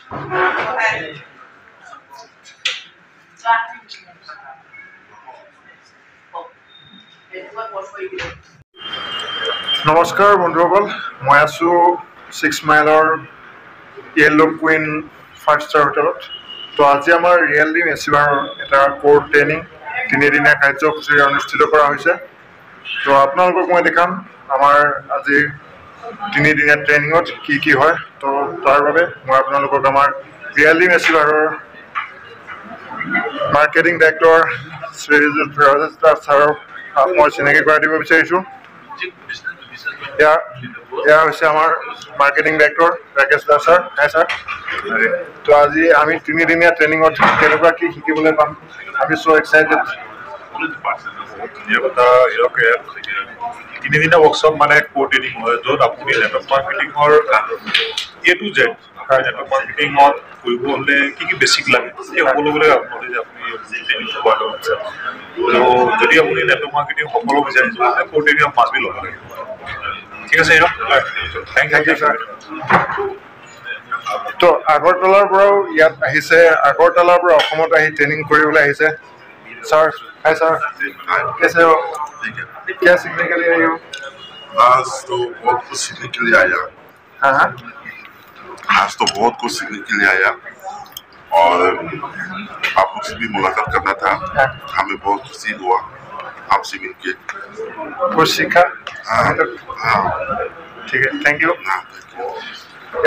নমস্কাৰ বন্ধুসকল, মই আছোঁ 6 মাইলৰ য়েল্লো কুইন 5-star হোটেলত। তো আজি আমাৰ ৰিয়েলি মেচিভাৰৰ এটা কোৰ ট্ৰেইনিং 3-দিনীয়া কাৰ্যসূচী অনুষ্ঠিত কৰা হৈছে। তো আপোনালোকক মই দেখাম আমাৰ আজি 3-দিনীয়া ট্ৰেইনিঙত কি হয়। তো তাৰ বাবে মই আপোনালোকক আমাৰ ৰিয়েলি মেচিভাৰৰ মাৰ্কেটিং ডাইৰেক্টৰ শ্ৰী ৰাজেশ দাস ছাৰক মই চিনাকি কৰাই দিব বিচাৰিছোঁ। এয়া হৈছে আমাৰ marketing director Rakesh Das sir. Hi sir. তো আজি আমি 3-দিনীয়া ট্ৰেইনিঙত কেনেকুৱা কি শিকিবলৈ পাম, আমি চ' এক্সাইটেড। 3-দিনীয়া ৱৰ্কশ্বপ মানে কোৰ ট্ৰেইনিং হয়, য'ত আপুনি নেটৱৰ্ক মাৰ্কেটিঙৰ A to Z নেটৱৰ্ক মাৰ্কেটিঙত কৰিব হ'লে কি বেছিক লাগে সেই সকলোবিলাক নলেজ আপুনি ট্ৰেইনিং পোৱা ল'ব। যদি আপুনি নেটৱৰ্ক মাৰ্কেটিং সকলো বিচাৰিছে তেন্তে কোৰ ট্ৰেইনিং মাষ্ট বি ল'ব লাগিব। ঠিক আছে, থেংক ইউ ছাৰ। তো আগৰতলাৰ পৰাও ইয়াত আহিছে, আগৰতলাৰ পৰা অসমত আহি ট্ৰেইনিং কৰিবলৈ আহিছে सर। हाय सर, कैसे हो? क्या सीखने के लिए आए हो? आज तो बहुत कुछ सीखने के लिए आया। हाँ, आज तो बहुत कुछ सीखने के लिए आया और आप लोग से भी मुलाकात करना था। हमें बहुत खुशी हुआ आपसे मिलके। कुछ सीखा? हाँ, ठीक है, थैंक यू।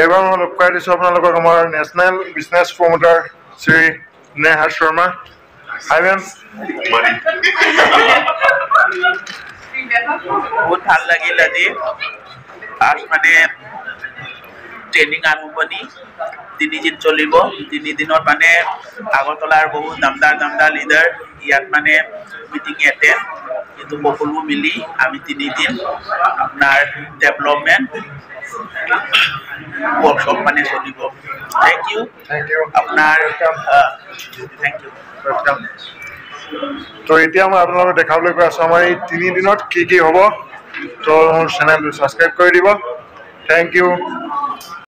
एबार मैं लग पाई दिसो आपनालोকক আমাৰ national business promoter Shri Neha Sharma. Hi ma'am. बहुत ভাল লাগিল আজি। আজ মানে ট্ৰেইনিং আৰম্ভণি 3 দিন চলিব। 3 দিনত মানে আগৰতলাৰ বহুত নামদাৰ লিডাৰ ইয়াত মানে মিটিং এটেণ্ড, কিন্তু সকলো মিলি আমি 3 দিন আপোনাৰ ডেভেলপমেণ্ট ৱৰ্কশ্বপ মানে চলিব। থেংক ইউ আপোনাৰ, থেংক ইউ। তো এতিয়া মই আপোনালোকক দেখাবলৈ গৈ আছোঁ আমাৰ এই 3 দিনত কি হ'ব। তো মোৰ চেনেলটো ছাবস্ক্ৰাইব কৰি দিব। Thank U.